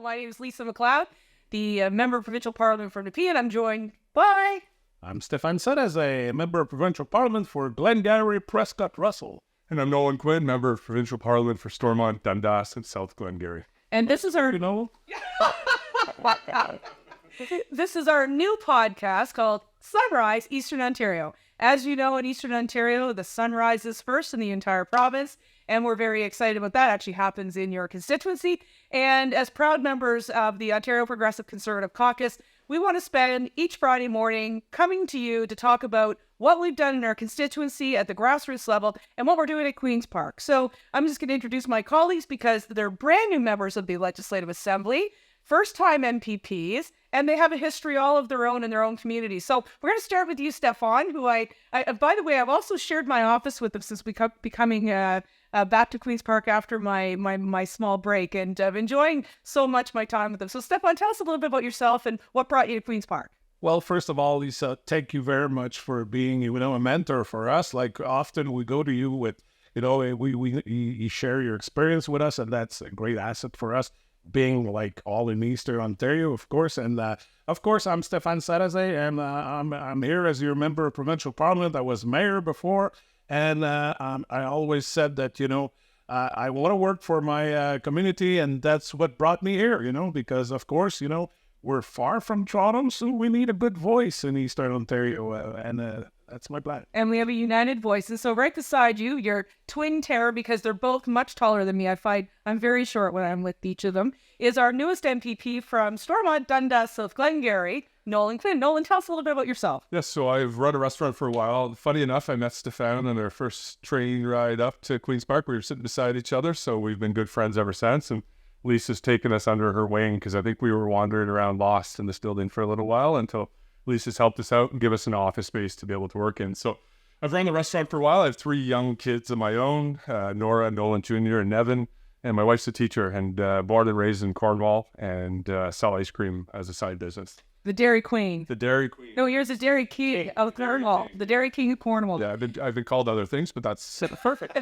My name is Lisa MacLeod, the Member of Provincial Parliament for Nepean. I'm joined by... I'm Stéphane Sarrazin, Member of Provincial Parliament for Glengarry, Prescott, Russell. And I'm Nolan Quinn, Member of Provincial Parliament for Stormont, Dundas, and South Glengarry. And this is our... This is our new podcast called Sunrise, Eastern Ontario. As you know, in Eastern Ontario, the sun rises first in the entire province, and we're very excited about that. It actually happens in your constituency. And as proud members of the Ontario Progressive Conservative Caucus, we want to spend each Friday morning coming to you to talk about what we've done in our constituency at the grassroots level and what we're doing at Queen's Park. So I'm just going to introduce my colleagues because they're brand new members of the Legislative Assembly, first-time MPPs, and they have a history all of their own in their own communities. So we're going to start with you, Stéphane, who I by the way, I've also shared my office with them since becoming back to Queen's Park after my small break, and enjoying so much my time with them. So Stéphane, tell us a little bit about yourself and what brought you to Queen's Park. Well, first of all, Lisa, thank you very much for being, a mentor for us. Like often we go to you with, you share your experience with us, and that's a great asset for us. Being like all in Eastern Ontario, of course, and of course, I'm Stéphane Sarrazin, and I'm here as your member of provincial parliament. I was mayor before, and I always said that I want to work for my community, and that's what brought me here. Because of course, we're far from Toronto, so we need a good voice in Eastern Ontario, and that's my plan. And we have a united voice. And so right beside you, your twin terror, because they're both much taller than me, I find I'm very short when I'm with each of them, is our newest MPP from Stormont, Dundas, South Glengarry, Nolan Quinn. Nolan, tell us a little bit about yourself. Yes, so I've run a restaurant for a while. Funny enough, I met Stéphane on our first train ride up to Queen's Park. We were sitting beside each other, so we've been good friends ever since. And Lisa's taken us under her wing because I think we were wandering around lost in this building for a little while until Lisa's helped us out and give us an office space to be able to work in. So I've run the restaurant for a while. I have 3 young kids of my own, Nora, Nolan Jr., and Nevin. And my wife's a teacher and born and raised in Cornwall, and sell ice cream as a side business. The Dairy Queen. The Dairy Queen. No, yours is Dairy King of Cornwall. The Dairy King of Cornwall. Yeah, I've been called other things, but that's perfect.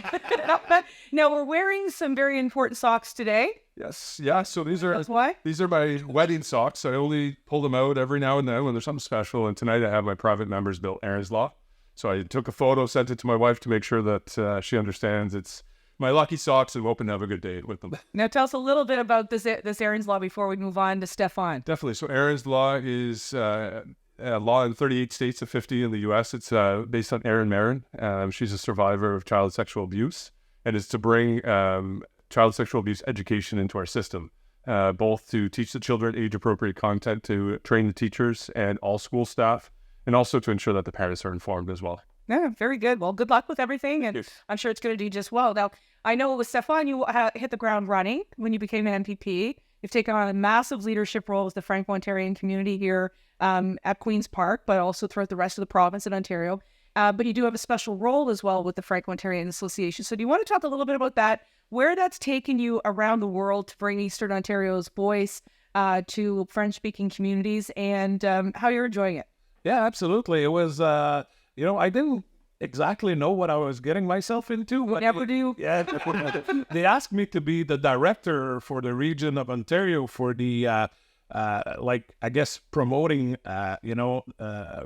Now, we're wearing some very important socks today. Yes, yeah. So these are why? These are my wedding socks. I only pull them out every now and then when there's something special. And tonight I have my private members built Aaron's Law. So I took a photo, sent it to my wife to make sure that she understands it's my lucky socks, and hoping to have a good day with them. Now tell us a little bit about this Aaron's Law before we move on to Stéphane. Definitely. So Aaron's Law is a law in 38 states of 50 in the U.S. It's based on Erin Marin. She's a survivor of child sexual abuse, and it's to bring child sexual abuse education into our system, both to teach the children age-appropriate content, to train the teachers and all school staff, and also to ensure that the parents are informed as well. Yeah, very good. Well, good luck with everything, and I'm sure it's going to do just well. Now, I know with Stéphane, you hit the ground running when you became an MPP. You've taken on a massive leadership role with the Franco-Ontarian community here at Queen's Park, but also throughout the rest of the province in Ontario. But you do have a special role as well with the Franco-Ontarian Association. So do you want to talk a little bit about that, where that's taken you around the world to bring Eastern Ontario's voice to French-speaking communities, and how you're enjoying it? Yeah, absolutely. It was... I didn't exactly know what I was getting myself into. But never do. Yeah, they asked me to be the director for the region of Ontario for the, promoting,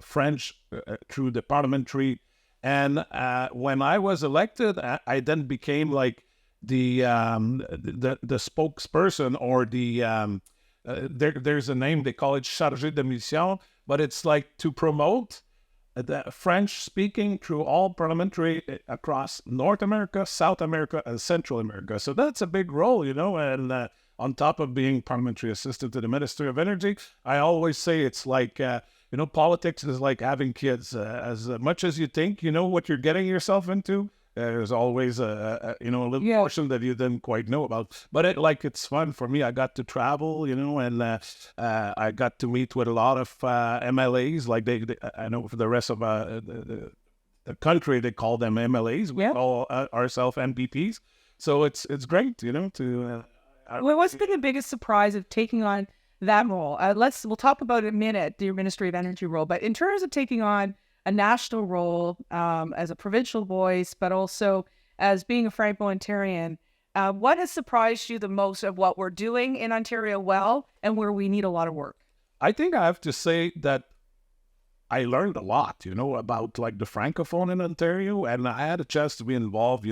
French through the parliamentary. And when I was elected, I then became like the spokesperson, or there's a name, they call it chargé de mission, but it's like to promote the French-speaking through all parliamentary across North America, South America, and Central America. So that's a big role, and on top of being parliamentary assistant to the Ministry of Energy, I always say it's like, politics is like having kids. As much as you think you know what you're getting yourself into, there's always a little portion that you didn't quite know about. But it's fun for me. I got to travel, and I got to meet with a lot of MLAs. Like I know for the rest of the country, they call them MLAs. We call ourselves MPPs. So it's great, to. What's been the biggest surprise of taking on that role? We'll talk about it in a minute, your Ministry of Energy role. But in terms of taking on a national role as a provincial voice, but also as being a Franco-Ontarian, What has surprised you the most of what we're doing in Ontario well and where we need a lot of work? I think I have to say that I learned a lot, about like the Francophone in Ontario, and I had a chance to be involved,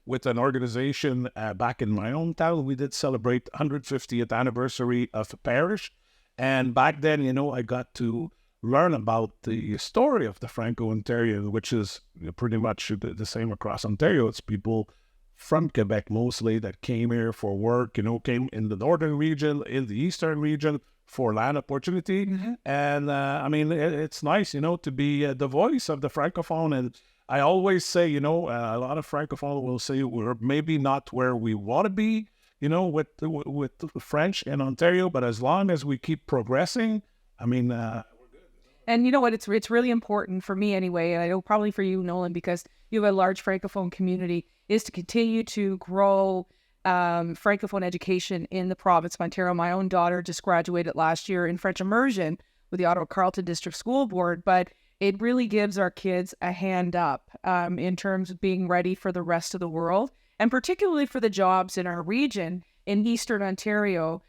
with an organization back in my own town. We did celebrate 150th anniversary of a parish, and back then, I got to learn about the story of the Franco-Ontarian, which is pretty much the same across Ontario. It's people from Quebec mostly that came here for work, came in the northern region, in the eastern region, for land opportunity. And it's nice, to be the voice of the Francophone. And I always say, a lot of Francophone will say we're maybe not where we want to be, with French in Ontario, but as long as we keep progressing, And you know what? It's really important for me anyway, and I know probably for you, Nolan, because you have a large Francophone community, is to continue to grow Francophone education in the province of Ontario. My own daughter just graduated last year in French immersion with the Ottawa Carleton District School Board, but it really gives our kids a hand up in terms of being ready for the rest of the world, and particularly for the jobs in our region in Eastern Ontario,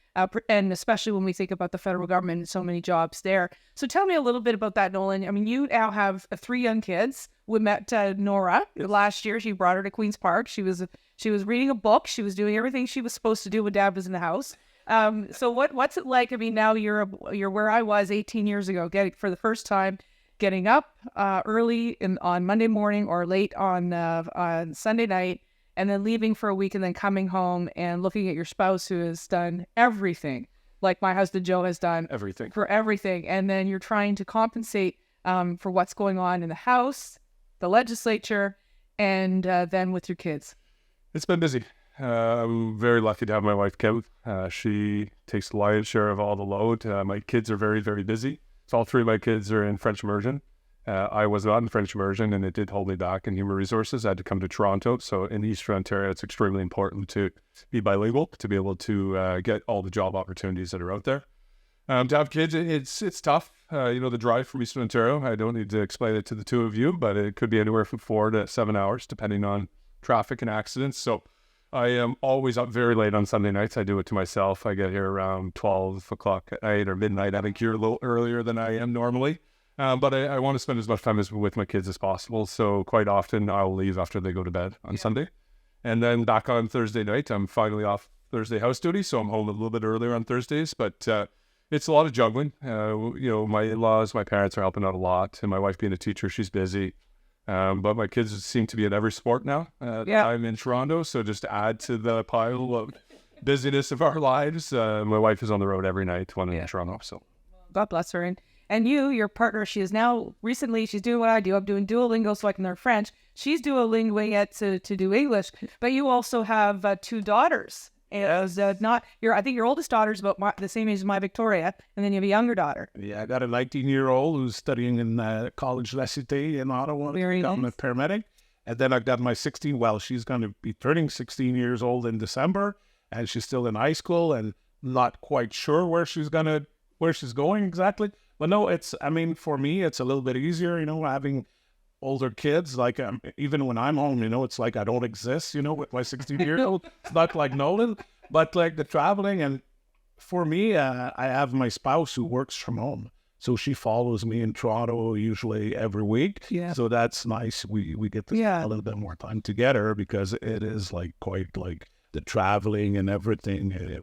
and especially when we think about the federal government and so many jobs there. So tell me a little bit about that, Nolan. I mean, you now have 3 young kids. We met Nora last year. She brought her to Queen's Park. She was reading a book. She was doing everything she was supposed to do when Dad was in the house. So what's it like? I mean, now you're where I was 18 years ago, for the first time, getting up early on Monday morning or late on Sunday night, and then leaving for a week and then coming home and looking at your spouse who has done everything, like my husband Joe has done everything. For everything. And then you're trying to compensate for what's going on in the House, the legislature, and then with your kids. It's been busy. I'm very lucky to have my wife, Kim. She takes the lion's share of all the load. My kids are very, very busy. So all 3 of my kids are in French immersion. I was not in French immersion, and it did hold me back in human resources. I had to come to Toronto. So in Eastern Ontario, it's extremely important to be bilingual, to be able to get all the job opportunities that are out there. To have kids, it's tough. The drive from Eastern Ontario, I don't need to explain it to the 2 of you, but it could be anywhere from 4 to 7 hours, depending on traffic and accidents. So I am always up very late on Sunday nights. I do it to myself. I get here around 12 o'clock at night or midnight. I think you're a little earlier than I am normally. But I want to spend as much time with my kids as possible. So quite often I'll leave after they go to bed on Sunday. And then back on Thursday night, I'm finally off Thursday house duty. So I'm home a little bit earlier on Thursdays. But it's a lot of juggling. My in-laws, my parents are helping out a lot. And my wife being a teacher, she's busy. But my kids seem to be in every sport now. I'm in Toronto. So just to add to the pile of busyness of our lives, my wife is on the road every night when I'm in Toronto. So God bless her. And your partner, she is now recently, she's doing what I do. I'm doing Duolingo so I can learn French. She's Duolingoing it to do English. But you also have 2 daughters. As I think your oldest daughter is about the same age as my Victoria, and then you have a younger daughter. Yeah, I got a 19-year-old who's studying in College La Cité in Ottawa, become a paramedic. And then I've got my 16, she's going to be turning 16 years old in December, and she's still in high school and not quite sure where she's going exactly. But no, for me, it's a little bit easier, having older kids. Like, even when I'm home, it's like I don't exist, with my 16-year-old. It's not like Nolan, but like the traveling. And for me, I have my spouse who works from home. So she follows me in Toronto usually every week. Yeah. So that's nice. We get to spend a little bit more time together because it is quite the traveling and everything.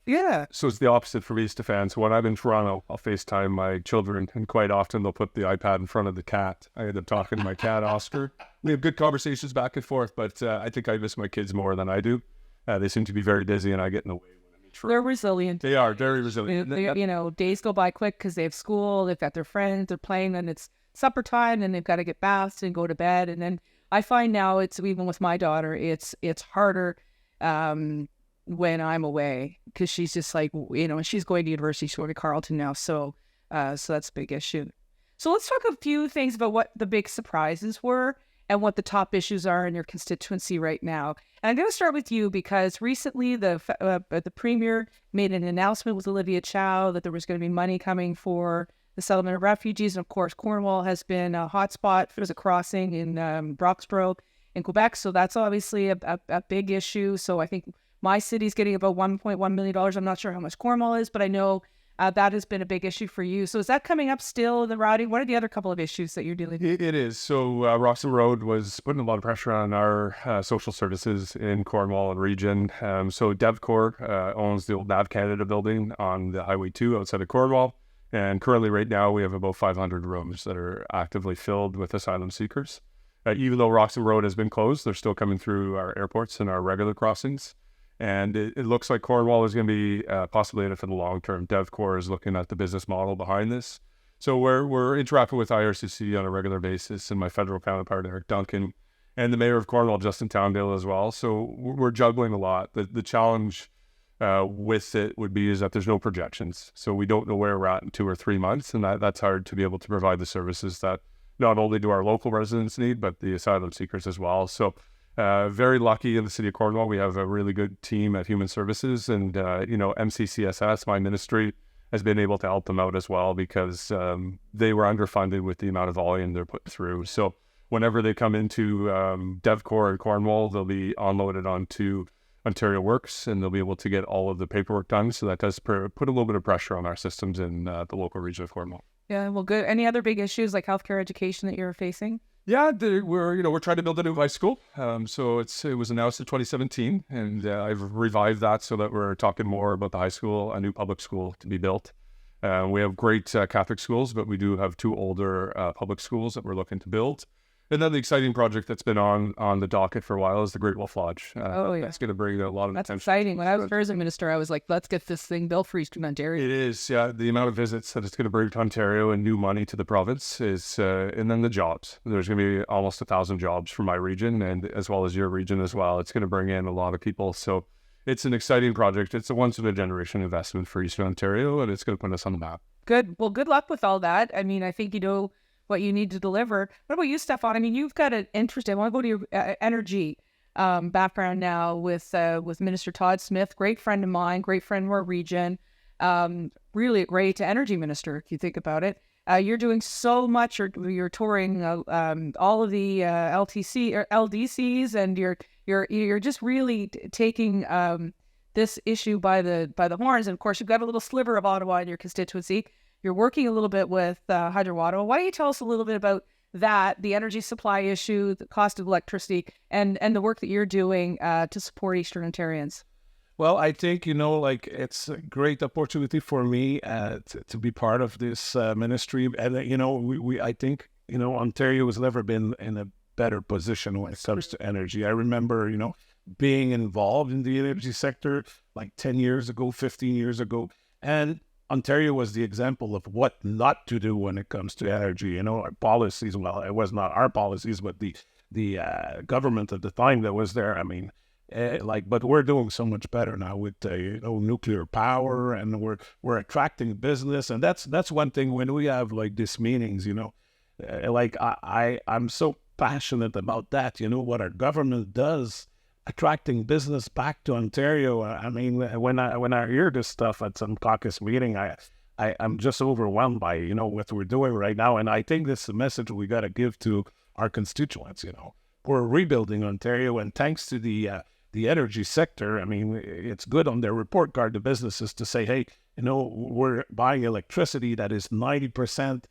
Yeah. So it's the opposite for me, Stéphane. So when I'm in Toronto, I'll FaceTime my children, and quite often they'll put the iPad in front of the cat. I end up talking to my cat, Oscar. We have good conversations back and forth, but I think I miss my kids more than I do. They seem to be very busy, and I get in the way when I'm in Toronto. They're resilient. They are very resilient. Days go by quick because they have school, they've got their friends, they're playing, and it's supper time, and they've got to get bathed and go to bed. And then I find now it's, even with my daughter, it's harder when I'm away, because she's just she's going to university, she's going to Carleton now, so that's a big issue. So let's talk a few things about what the big surprises were and what the top issues are in your constituency right now. And I'm going to start with you because recently the Premier made an announcement with Olivia Chow that there was going to be money coming for the settlement of refugees. And of course, Cornwall has been a hotspot. There's a crossing in Broxborough. in Quebec. So that's obviously a big issue. So I think my city's getting about $1.1 million. I'm not sure how much Cornwall is, but I know that has been a big issue for you. So is that coming up still in the routing? What are the other couple of issues that you're dealing with? It is. So Roxham Road was putting a lot of pressure on our social services in Cornwall and region. So DevCorp owns the old Nav Canada building on the Highway 2 outside of Cornwall. And currently right now we have about 500 rooms that are actively filled with asylum seekers. Even though Roxham Road has been closed, they're still coming through our airports and our regular crossings. And it looks like Cornwall is going to be possibly in it for the long term. DevCorp is looking at the business model behind this. So we're interacting with IRCC on a regular basis, and my federal counterpart, Eric Duncan, and the mayor of Cornwall, Justin Towndale, as well. So we're juggling a lot. The challenge with it would be is that there's no projections. So we don't know where we're at in 2 or 3 months, and that's hard to be able to provide the services that not only do our local residents need, but the asylum seekers as well. So very lucky in the city of Cornwall. We have a really good team at Human Services, and MCCSS, my ministry, has been able to help them out as well because they were underfunded with the amount of volume they're put through. So whenever they come into DevCorp in Cornwall, they'll be unloaded onto Ontario Works, and they'll be able to get all of the paperwork done. So that does put a little bit of pressure on our systems in the local region of Cornwall. Yeah, well, good. Any other big issues like healthcare education that you're facing? Yeah, we're trying to build a new high school. So it was announced in 2017, and I've revived that so that we're talking more about the high school, a new public school to be built. We have great Catholic schools, but we do have 2 older public schools that we're looking to build. And then the exciting project that's been on the docket for a while is the Great Wolf Lodge. That's going to bring a lot of That's attention. exciting. When I was tourism minister, I was like, let's get this thing built for Eastern Ontario. It is, yeah. The amount of visits that it's going to bring to Ontario and new money to the province is, and then the jobs. There's going to be almost 1,000 jobs for my region, and as well as your region as well. It's going to bring in a lot of people. So it's an exciting project. It's a once-in-a-generation investment for Eastern Ontario, and it's going to put us on the map. Good. Well, good luck with all that. I mean, I think you know what you need to deliver. What about you, Stéphane? I mean, you've got an interest. I want to go to your energy background now with Minister Todd Smith, great friend of mine, great friend of our region, really a great energy minister, if you think about it. You're doing so much. You're touring all of the LTC or LDCs, and you're just really taking this issue by the horns. And of course, you've got a little sliver of Ottawa in your constituency. You're working a little bit with Hydro Ottawa. Why don't you tell us a little bit about that, the energy supply issue, the cost of electricity, and the work that you're doing to support Eastern Ontarians? Well, I think, it's a great opportunity for me to be part of this ministry. And, I think, Ontario has never been in a better position when it comes to energy. I remember, being involved in the energy sector like 10 years ago, 15 years ago. And Ontario was the example of what not to do when it comes to energy. Our policies, well, it was not our policies, but the government at the time that was there. I mean, but we're doing so much better now with nuclear power, and we're attracting business, and that's one thing when we have like these meetings. I'm so passionate about that. What our government does, attracting business back to Ontario. I mean, when I hear this stuff at some caucus meeting, I'm just overwhelmed by what we're doing right now, and I think this is a message we got to give to our constituents. We're rebuilding Ontario, and thanks to the energy sector, I mean, it's good on their report card to businesses to say, hey, we're buying electricity that is 90%,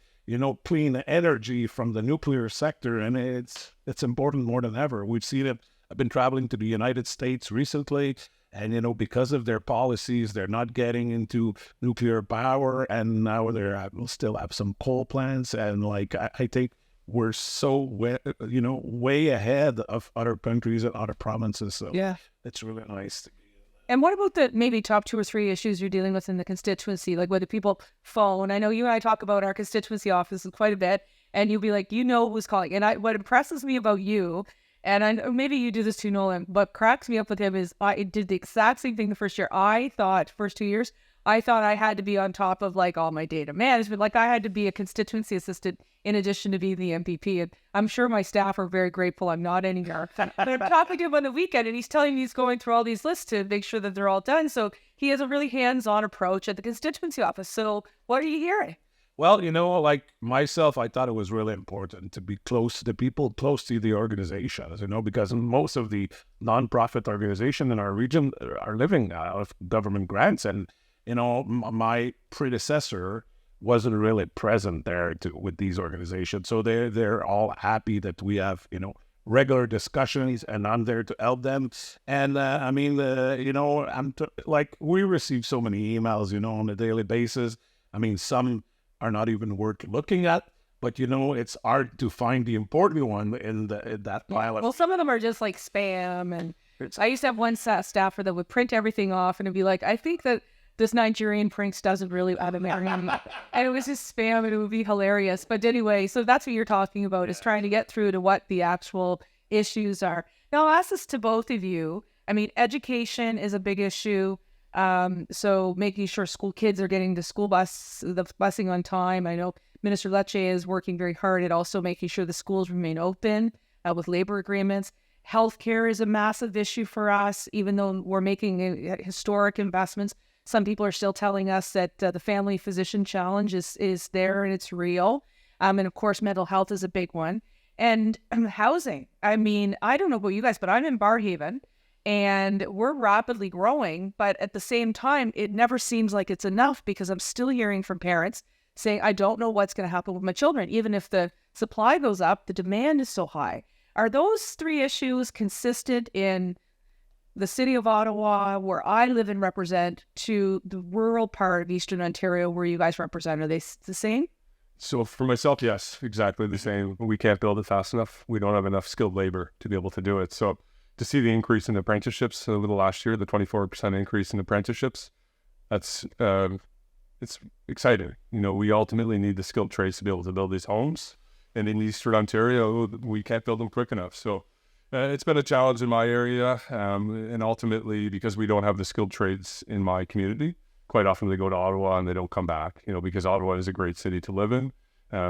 clean energy from the nuclear sector, and it's important more than ever. We've seen it. I've been traveling to the United States recently, and because of their policies, they're not getting into nuclear power, and now we'll still have some coal plants, and I think we're so way ahead of other countries and other provinces. So yeah, it's really nice. And what about the maybe top 2 or 3 issues you're dealing with in the constituency? Like whether people phone. I know you and I talk about our constituency offices quite a bit, and you'll be like, who's calling. And what impresses me about you, and I know maybe you do this too, Nolan, what cracks me up with him is I did the exact same thing the first year. First 2 years, I thought I had to be on top of all my data management. I had to be a constituency assistant in addition to being the MPP. And I'm sure my staff are very grateful I'm not anymore. But I'm talking to him on the weekend, and he's telling me he's going through all these lists to make sure that they're all done. So he has a really hands-on approach at the constituency office. So what are you hearing? Well, like myself, I thought it was really important to be close to the people, close to the organizations, because most of the nonprofit organizations in our region are living out of government grants. And, my predecessor wasn't really present there with these organizations. So they're all happy that we have, regular discussions, and I'm there to help them. And like we receive so many emails, on a daily basis. I mean, some are not even worth looking at, but it's hard to find the important one in that pile. Well, some of them are just like spam, and I used to have one staffer that would print everything off, and it'd be like, I think that this Nigerian prince doesn't really add a and it was just spam, and it would be hilarious. But anyway, so that's what you're talking about, is trying to get through to what the actual issues are. Now, I'll ask this to both of you. I mean, education is a big issue. So making sure school kids are getting the busing on time. I know Minister Lecce is working very hard at also making sure the schools remain open with labor agreements. Healthcare is a massive issue for us, even though we're making historic investments. Some people are still telling us that the family physician challenge is there and it's real. And of course, mental health is a big one. And housing. I mean, I don't know about you guys, but I'm in Barrhaven. And we're rapidly growing, but at the same time, it never seems like it's enough, because I'm still hearing from parents saying, I don't know what's going to happen with my children. Even if the supply goes up, the demand is so high. Are those three issues consistent in the city of Ottawa, where I live and represent, to the rural part of Eastern Ontario where you guys represent? Are they the same? So for myself, yes, exactly the same. We can't build it fast enough. We don't have enough skilled labor to be able to do it. So to see the increase in apprenticeships over the last year, the 24% increase in apprenticeships, that's it's exciting. We ultimately need the skilled trades to be able to build these homes. And in Eastern Ontario, we can't build them quick enough. So it's been a challenge in my area. And ultimately, because we don't have the skilled trades in my community, quite often they go to Ottawa and they don't come back, because Ottawa is a great city to live in.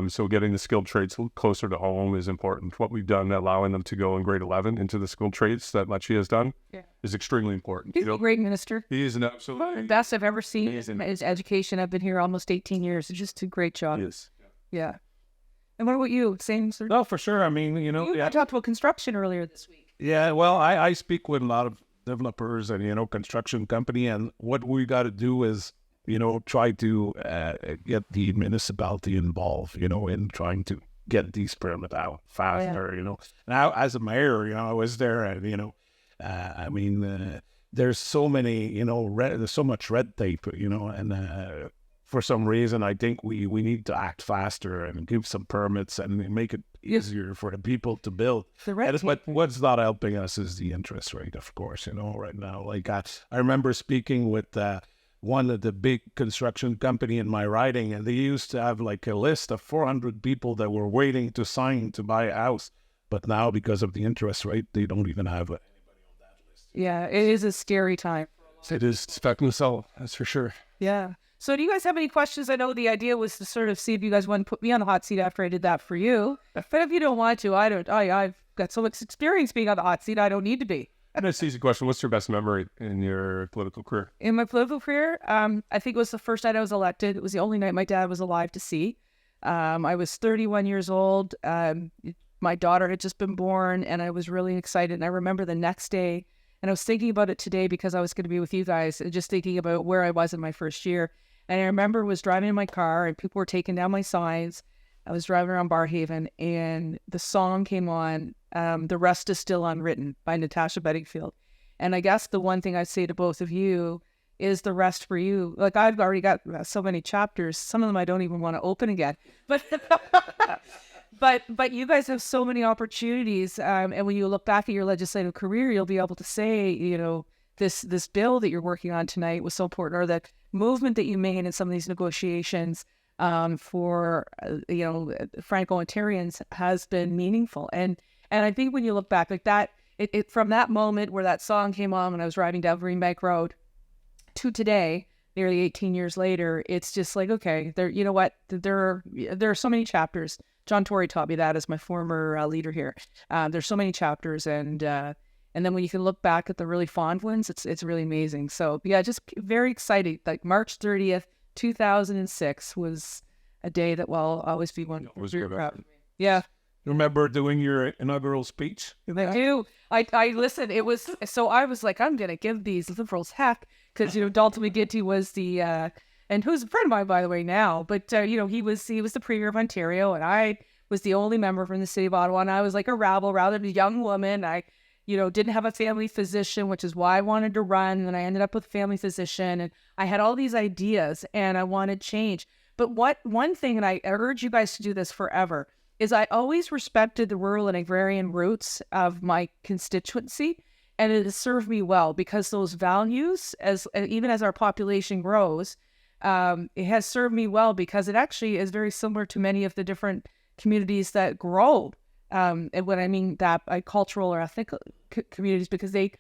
So getting the skilled trades closer to home is important. What we've done, allowing them to go in grade 11 into the skilled trades that Lecce has done, is extremely important. He's a great minister. He is an absolutely... The best I've ever seen is education. I've been here almost 18 years. It's just a great job. Yes. Yeah. And what about you? Same sort of... No, for sure. I mean, I talked about construction earlier this week. Yeah, well, I speak with a lot of developers and, construction company, and what we got to do is, try to get the municipality involved, in trying to get these permits out faster, Now, as a mayor, I was there, and, there's so many, there's so much red tape, and for some reason, I think we need to act faster and give some permits and make it easier for the people to build. But what's not helping us is the interest rate, of course, right now. Like I remember speaking with one of the big construction company in my riding, and they used to have like a list of 400 people that were waiting to sign to buy a house. But now, because of the interest rate, they don't even have anybody on that list. Yeah, it is a scary time. It is expecting to sell, that's for sure. Yeah. So do you guys have any questions? I know the idea was to sort of see if you guys want to put me on the hot seat after I did that for you. But if you don't want to, I've got so much experience being on the hot seat, I don't need to be. And it's an easy question. What's your best memory in your political career? In my political career, I think it was the first night I was elected. It was the only night my dad was alive to see. I was 31 years old. My daughter had just been born, and I was really excited. And I remember the next day, and I was thinking about it today because I was going to be with you guys, and just thinking about where I was in my first year. And I remember was driving in my car, and people were taking down my signs. I was driving around Barrhaven, and the song came on, The Rest is Still Unwritten by Natasha Bedingfield. And I guess the one thing I'd say to both of you is the rest for you. Like, I've already got so many chapters. Some of them I don't even want to open again. But but you guys have so many opportunities. And when you look back at your legislative career, you'll be able to say, this bill that you're working on tonight was so important, or the movement that you made in some of these negotiations for Franco-Ontarians has been meaningful. And I think when you look back like that, it from that moment where that song came on when I was riding down Greenbank Road to today, nearly 18 years later, it's just like, okay, there are so many chapters. John Tory taught me that as my former leader here. There's so many chapters, and then when you can look back at the really fond ones, it's really amazing. So yeah, just very excited. Like March 30th, 2006 was a day that will always be one. was good. Yeah. Remember doing your inaugural speech? I do. I listen. It was so I was like, I'm gonna give these liberals heck because Dalton McGuinty was the and who's a friend of mine by the way now, but he was the premier of Ontario, and I was the only member from the city of Ottawa, and I was like a rabble, rather than a young woman. I didn't have a family physician, which is why I wanted to run, and then I ended up with a family physician, and I had all these ideas, and I wanted change. But one thing, and I urge you guys to do this forever, is I always respected the rural and agrarian roots of my constituency, and it has served me well because those values, even as our population grows, it has served me well because it actually is very similar to many of the different communities that grow. And when I mean that, cultural or ethnic communities, because they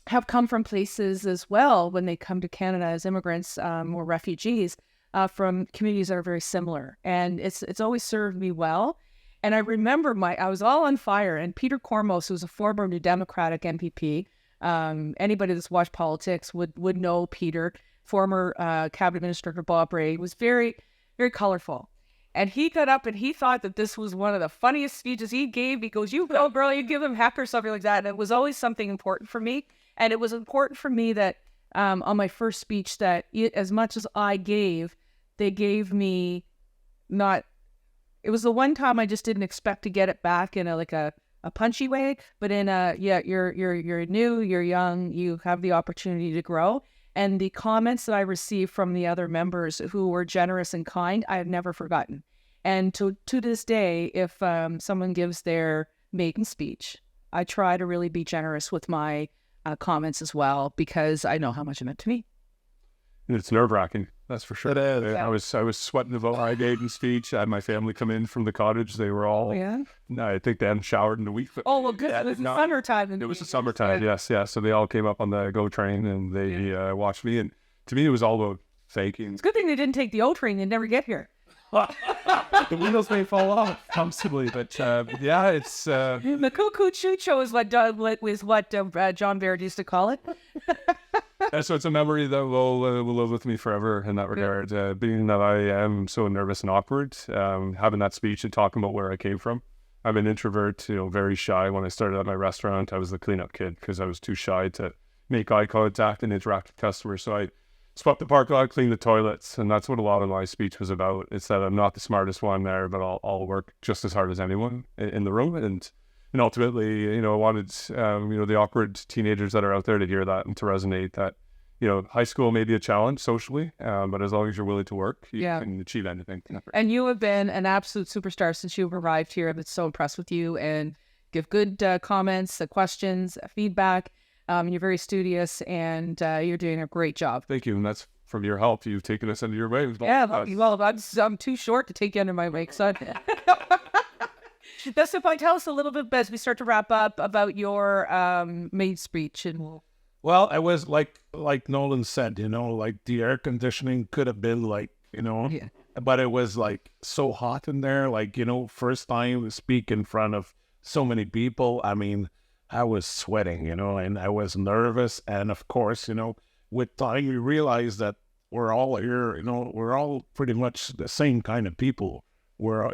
have come from places as well when they come to Canada as immigrants or refugees. From communities that are very similar, and it's always served me well. And I remember I was all on fire, and Peter Cormos, who's a former New Democratic MPP, anybody that's watched politics would know Peter, former cabinet minister for Bob Ray, was very, very colorful. And he got up and he thought that this was one of the funniest speeches he gave. He goes, "You go, girl, you give him heck," or something like that. And it was always something important for me. And it was important for me that on my first speech that as much as I gave, they gave me not. It was the one time I just didn't expect to get it back in a punchy way, but in you're new, you're young, you have the opportunity to grow. And the comments that I received from the other members who were generous and kind, I have never forgotten. And to this day, if someone gives their maiden speech, I try to really be generous with my comments as well, because I know how much it meant to me. It's nerve-wracking, that's for sure. It is. Yeah. I was sweating about my maiden speech. I had my family come in from the cottage. They were all, I think they hadn't showered in a week. But well, good. It was the summertime. It was the summertime, yes. So they all came up on the GO train and they watched me. And to me, it was all about faking. It's a good thing they didn't take the O train and never get here. The wheels may fall off comfortably, but it's... the cuckoo choo-choo is what John Baird used to call it. So it's a memory that will live with me forever in that regard. Being that I am so nervous and awkward, having that speech and talking about where I came from. I'm an introvert, very shy. When I started at my restaurant, I was the cleanup kid because I was too shy to make eye contact and interact with customers. So I swept the parking lot, cleaned the toilets, and that's what a lot of my speech was about. It's that I'm not the smartest one there, but I'll work just as hard as anyone in the room. And ultimately, I wanted, the awkward teenagers that are out there to hear that and to resonate that, high school may be a challenge socially, but as long as you're willing to work, you can achieve anything. And you have been an absolute superstar since you've arrived here. I've been so impressed with you and give good comments, questions, feedback. You're very studious and you're doing a great job. Thank you. And that's from your help. You've taken us under your wing. I'm too short to take you under my wing, so... Now, Stéphane, tell us a little bit as we start to wrap up about your main speech. Well, I was like Nolan said, the air conditioning could have been but it was so hot in there, first time speak in front of so many people. I mean, I was sweating, and I was nervous. And of course, with time, you realize that we're all here, we're all pretty much the same kind of people. We're,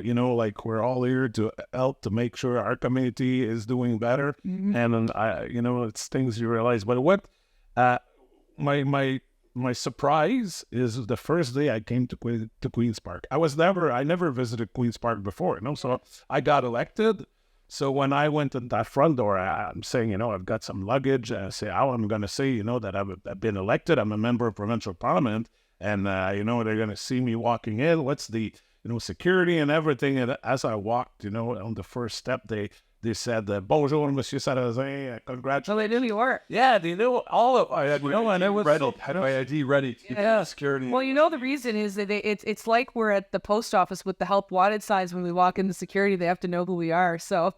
we're all here to help to make sure our community is doing better. Mm-hmm. And then it's things you realize. But what my surprise is the first day I came to Queen's Park. I never visited Queen's Park before, so I got elected. So when I went in that front door, I'm saying, I've got some luggage. I say, I'm going to say, that I've been elected. I'm a member of provincial parliament, and they're going to see me walking in. What's the security and everything. And as I walked, on the first step, they said, "Bonjour, Monsieur Sarrazin, congratulations." Oh, they knew you were. Yeah, they knew all of. I had my ID ready. Yeah. Security. Well, the reason is that it's like we're at the post office with the help wanted signs. When we walk into security, they have to know who we are. So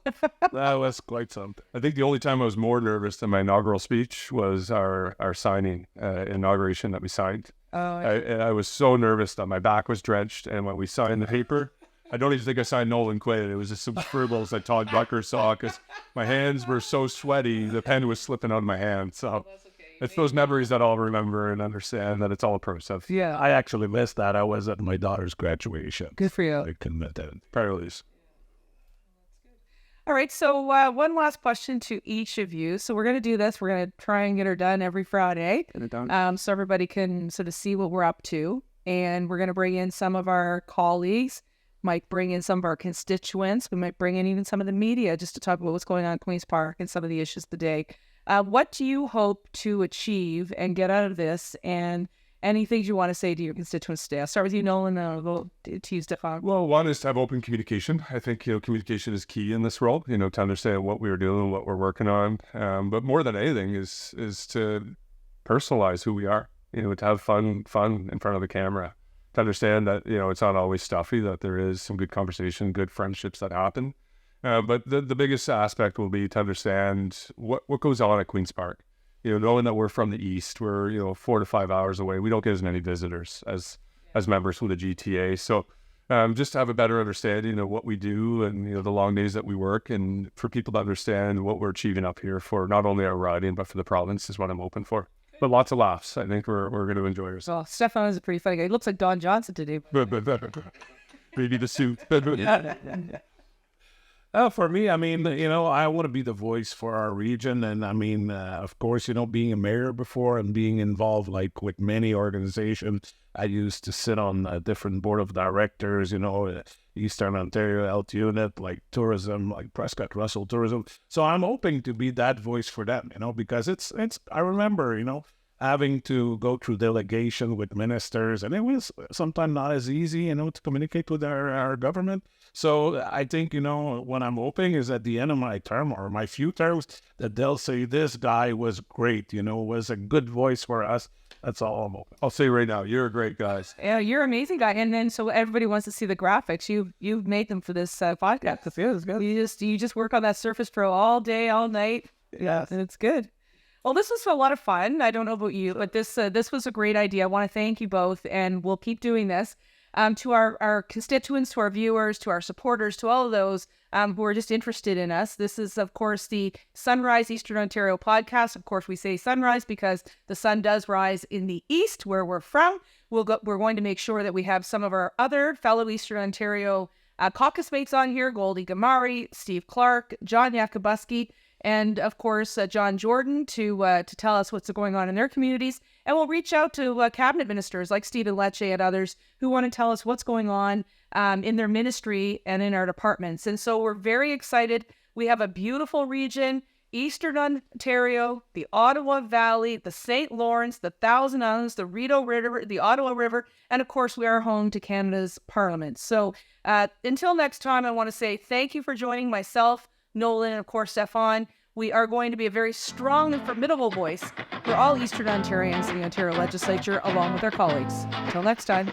that was quite something. I think the only time I was more nervous than my inaugural speech was our signing inauguration that we signed. I was so nervous that my back was drenched, and when we signed the paper, I don't even think I signed Nolan Quinn. It was just some scribbles that Todd Bucker saw because my hands were so sweaty, the pen was slipping out of my hand. So, It's those memories that I'll remember and understand that it's all a process. Yeah. I actually missed that. I was at my daughter's graduation. Good for you. I couldn't attend. Parallels. All right, so one last question to each of you. So we're going to do this. We're going to try and get her done every Friday, so everybody can sort of see what we're up to. And we're going to bring in some of our colleagues, might bring in some of our constituents. We might bring in even some of the media just to talk about what's going on in Queen's Park and some of the issues of the day. What do you hope to achieve and get out of this? And any things you want to say to your constituents today? I'll start with you, Nolan, and I'll go to you, Stéphane. Well, one is to have open communication. I think, communication is key in this world, to understand what we're doing, what we're working on. But more than anything is to personalize who we are, to have fun in front of the camera, to understand that, it's not always stuffy, that there is some good conversation, good friendships that happen. But the biggest aspect will be to understand what goes on at Queen's Park. Knowing that we're from the east, we're 4 to 5 hours away. We don't get as many visitors as members from the GTA. So just to have a better understanding of what we do and the long days that we work, and for people to understand what we're achieving up here for not only our riding but for the province is what I'm hoping for. But lots of laughs. I think we're going to enjoy ourselves. Well, Stéphane is a pretty funny guy. He looks like Don Johnson today. Maybe the suit. For me, I mean, I want to be the voice for our region. And I mean, of course, being a mayor before and being involved like with many organizations, I used to sit on a different board of directors, Eastern Ontario Health Unit, like tourism, like Prescott Russell Tourism. So I'm hoping to be that voice for them, because it's, I remember, having to go through delegation with ministers, and it was sometimes not as easy, to communicate with our government. So I think, what I'm hoping is at the end of my term or my few terms that they'll say this guy was great, was a good voice for us. That's all I'm hoping. I'll say right now, you're a great guy. Yeah, you're an amazing guy. And then so everybody wants to see the graphics. You've made them for this podcast. Yeah, it's good. You just work on that Surface Pro all day, all night. Yeah, and it's good. Well, this was a lot of fun. I don't know about you, but this was a great idea. I want to thank you both, and we'll keep doing this. To our constituents, to our viewers, to our supporters, to all of those who are just interested in us. This is, of course, the Sunrise Eastern Ontario podcast. Of course, we say sunrise because the sun does rise in the east where we're from. We're going to make sure that we have some of our other fellow Eastern Ontario caucus mates on here, Goldie Gamari, Steve Clark, John Yakubuski, and of course, John Jordan to tell us what's going on in their communities. And we'll reach out to cabinet ministers like Stephen Lecce and others who want to tell us what's going on in their ministry and in our departments. And so we're very excited. We have a beautiful region, Eastern Ontario, the Ottawa Valley, the St. Lawrence, the Thousand Islands, the Rideau River, the Ottawa River, and of course, we are home to Canada's Parliament. So until next time, I want to say thank you for joining myself, Nolan, and of course, Stéphane. We are going to be a very strong and formidable voice for all Eastern Ontarians in the Ontario Legislature, along with our colleagues. Until next time.